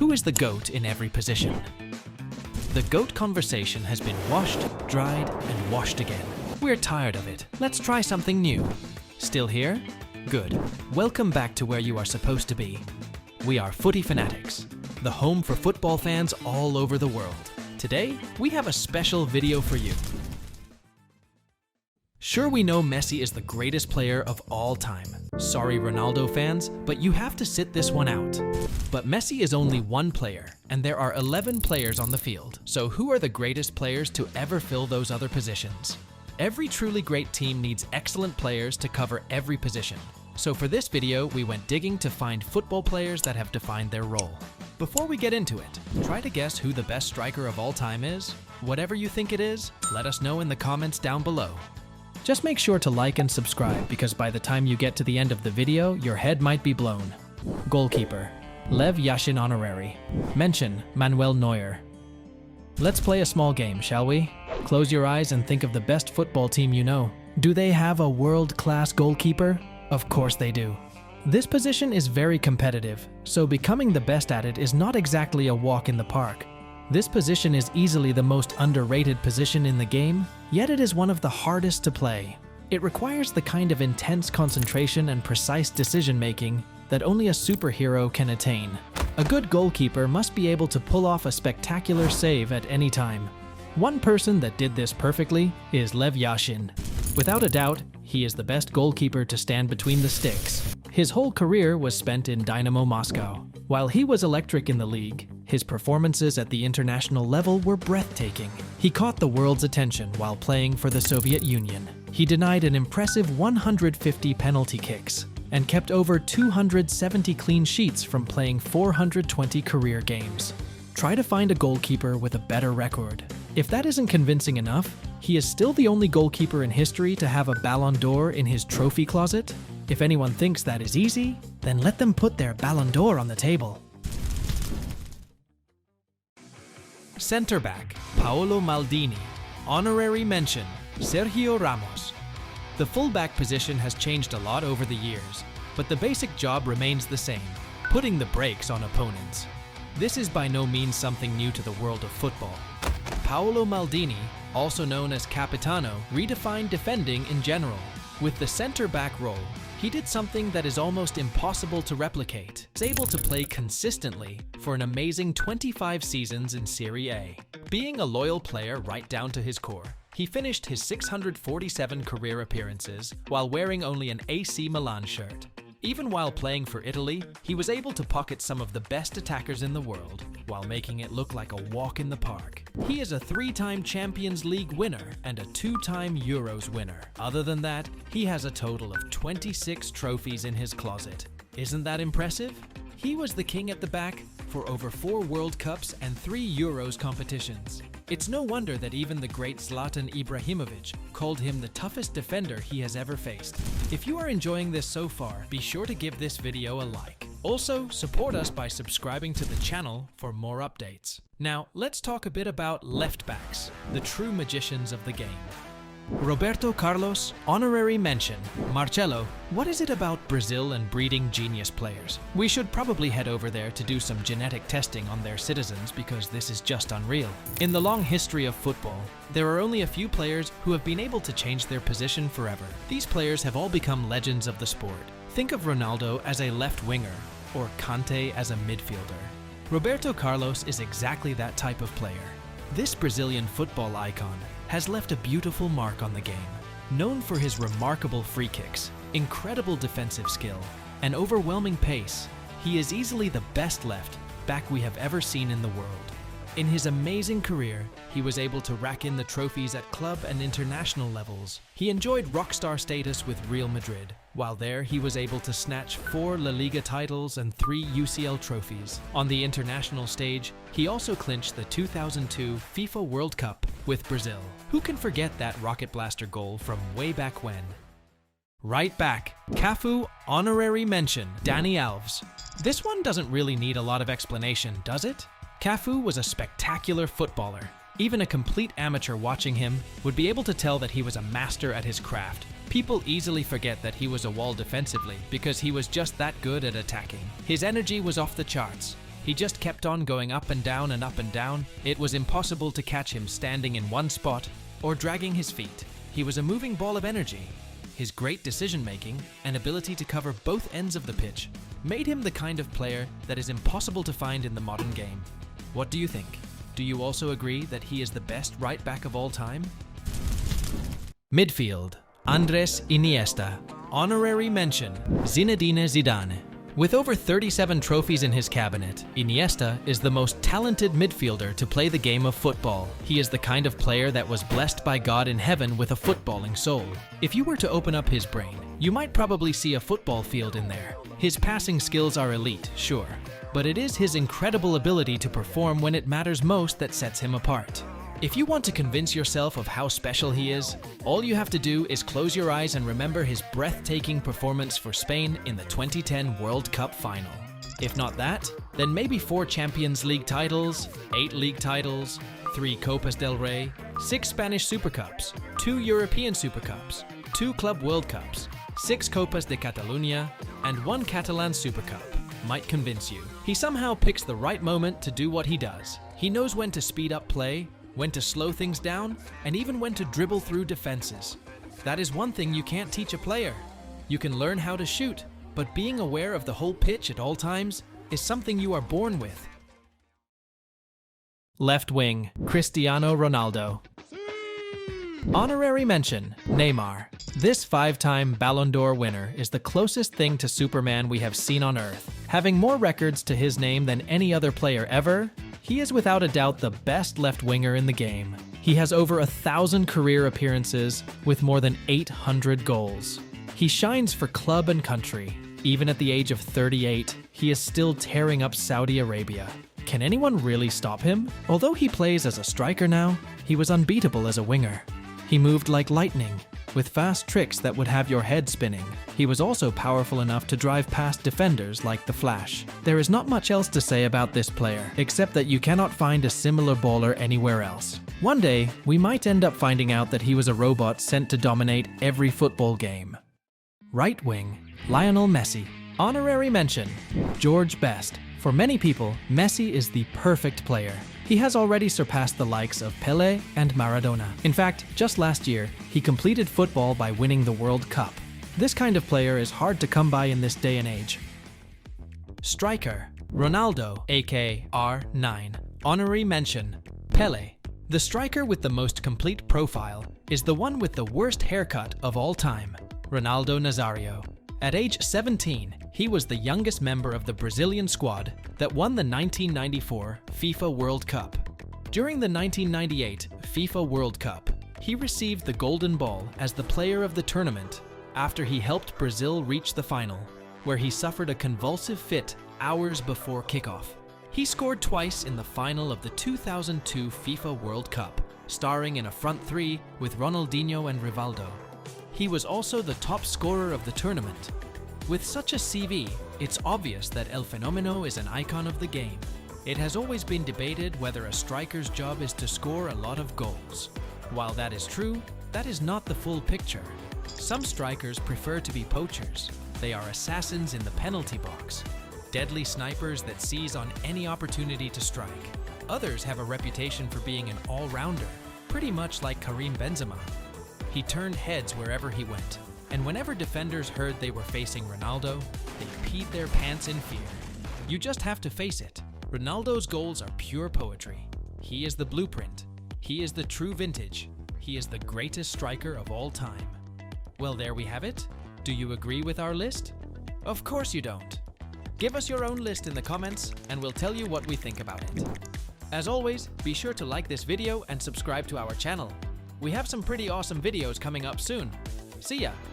Who is the GOAT in every position? The GOAT conversation has been washed, dried, and washed again. We're tired of it. Let's try something new. Still here? Good. Welcome back to where you are supposed to be. We are Footy Fanatics, the home for football fans all over the world. Today, we have a special video for you. Sure, we know Messi is the greatest player of all time. Sorry, Ronaldo fans, but you have to sit this one out. But Messi is only one player, and there are 11 players on the field. So who are the greatest players to ever fill those other positions? Every truly great team needs excellent players to cover every position. So for this video, we went digging to find football players that have defined their role. Before we get into it, try to guess who the best striker of all time is. Whatever you think it is, let us know in the comments down below. Just make sure to like and subscribe because by the time you get to the end of the video, your head might be blown. Goalkeeper, Lev Yashin honorary. Mention, Manuel Neuer. Let's play a small game, shall we? Close your eyes and think of the best football team you know. Do they have a world-class goalkeeper? Of course they do. This position is very competitive, so becoming the best at it is not exactly a walk in the park. This position is easily the most underrated position in the game, yet it is one of the hardest to play. It requires the kind of intense concentration and precise decision-making that only a superhero can attain. A good goalkeeper must be able to pull off a spectacular save at any time. One person that did this perfectly is Lev Yashin. Without a doubt, he is the best goalkeeper to stand between the sticks. His whole career was spent in Dynamo Moscow. While he was electric in the league, his performances at the international level were breathtaking. He caught the world's attention while playing for the Soviet Union. He denied an impressive 150 penalty kicks and kept over 270 clean sheets from playing 420 career games. Try to find a goalkeeper with a better record. If that isn't convincing enough, he is still the only goalkeeper in history to have a Ballon d'Or in his trophy closet. If anyone thinks that is easy, then let them put their Ballon d'Or on the table. Center back, Paolo Maldini. Honorary mention, Sergio Ramos. The fullback position has changed a lot over the years, but the basic job remains the same, putting the brakes on opponents. This is by no means something new to the world of football. Paolo Maldini, also known as Capitano, redefined defending in general. With the center-back role, he did something that is almost impossible to replicate. He was able to play consistently for an amazing 25 seasons in Serie A. Being a loyal player right down to his core, he finished his 647 career appearances while wearing only an AC Milan shirt. Even while playing for Italy, he was able to pocket some of the best attackers in the world, while making it look like a walk in the park. He is a 3-time Champions League winner and a 2-time Euros winner. Other than that, he has a total of 26 trophies in his closet. Isn't that impressive? He was the king at the back for over 4 World Cups and 3 Euros competitions. It's no wonder that even the great Zlatan Ibrahimovic called him the toughest defender he has ever faced. If you are enjoying this so far, be sure to give this video a like. Also, support us by subscribing to the channel for more updates. Now, let's talk a bit about left backs, the true magicians of the game. Roberto Carlos, honorary mention. Marcelo, what is it about Brazil and breeding genius players? We should probably head over there to do some genetic testing on their citizens because this is just unreal. In the long history of football, there are only a few players who have been able to change their position forever. These players have all become legends of the sport. Think of Ronaldo as a left winger or Kanté as a midfielder. Roberto Carlos is exactly that type of player. This Brazilian football icon has left a beautiful mark on the game. Known for his remarkable free kicks, incredible defensive skill, and overwhelming pace, he is easily the best left back we have ever seen in the world. In his amazing career, he was able to rack in the trophies at club and international levels. He enjoyed rockstar status with Real Madrid. While there, he was able to snatch 4 La Liga titles and 3 UCL trophies. On the international stage, he also clinched the 2002 FIFA World Cup with Brazil. Who can forget that rocket blaster goal from way back when? Right back, Cafu, honorary mention, Dani Alves. This one doesn't really need a lot of explanation, does it? Cafu was a spectacular footballer. Even a complete amateur watching him would be able to tell that he was a master at his craft. People easily forget that he was a wall defensively because he was just that good at attacking. His energy was off the charts. He just kept on going up and down and up and down. It was impossible to catch him standing in one spot or dragging his feet. He was a moving ball of energy. His great decision-making and ability to cover both ends of the pitch made him the kind of player that is impossible to find in the modern game. What do you think? Do you also agree that he is the best right back of all time? Midfield, Andres Iniesta. Honorary mention, Zinedine Zidane. With over 37 trophies in his cabinet, Iniesta is the most talented midfielder to play the game of football. He is the kind of player that was blessed by God in heaven with a footballing soul. If you were to open up his brain, you might probably see a football field in there. His passing skills are elite, sure, but it is his incredible ability to perform when it matters most that sets him apart. If you want to convince yourself of how special he is, all you have to do is close your eyes and remember his breathtaking performance for Spain in the 2010 World Cup final. If not that, then maybe 4 Champions League titles, 8 league titles, 3 Copas del Rey, 6 Spanish Super Cups, 2 European Super Cups, 2 Club World Cups, 6 Copas de Catalunya, and 1 Catalan Super Cup might convince you. He somehow picks the right moment to do what he does. He knows when to speed up play, when to slow things down, and even when to dribble through defenses. That is one thing you can't teach a player. You can learn how to shoot, but being aware of the whole pitch at all times is something you are born with. Left wing, Cristiano Ronaldo. Honorary mention, Neymar. This 5-time Ballon d'Or winner is the closest thing to Superman we have seen on Earth. Having more records to his name than any other player ever, he is without a doubt the best left winger in the game. He has over 1,000 career appearances with more than 800 goals. He shines for club and country. Even at the age of 38, he is still tearing up Saudi Arabia. Can anyone really stop him? Although he plays as a striker now, he was unbeatable as a winger. He moved like lightning, with fast tricks that would have your head spinning. He was also powerful enough to drive past defenders like the Flash. There is not much else to say about this player, except that you cannot find a similar baller anywhere else. One day, we might end up finding out that he was a robot sent to dominate every football game. Right wing, Lionel Messi. Honorary mention, George Best. For many people, Messi is the perfect player. He has already surpassed the likes of Pelé and Maradona. In fact, just last year, he completed football by winning the World Cup. This kind of player is hard to come by in this day and age. Striker, Ronaldo, aka R9. Honorary mention, Pelé. The striker with the most complete profile is the one with the worst haircut of all time, Ronaldo Nazario. At age 17, he was the youngest member of the Brazilian squad that won the 1994 FIFA World Cup. During the 1998 FIFA World Cup, he received the Golden Ball as the player of the tournament after he helped Brazil reach the final, where he suffered a convulsive fit hours before kickoff. He scored twice in the final of the 2002 FIFA World Cup, starring in a front three with Ronaldinho and Rivaldo. He was also the top scorer of the tournament. With such a CV, it's obvious that El Fenomeno is an icon of the game. It has always been debated whether a striker's job is to score a lot of goals. While that is true, that is not the full picture. Some strikers prefer to be poachers. They are assassins in the penalty box, deadly snipers that seize on any opportunity to strike. Others have a reputation for being an all-rounder, pretty much like Karim Benzema. He turned heads wherever he went, and whenever defenders heard they were facing Ronaldo, they peed their pants in fear. You just have to face it. Ronaldo's goals are pure poetry. He is the blueprint. He is the true vintage. He is the greatest striker of all time. Well, there we have it. Do you agree with our list? Of course you don't. Give us your own list in the comments, and we'll tell you what we think about it. As always, be sure to like this video and subscribe to our channel. We have some pretty awesome videos coming up soon. See ya!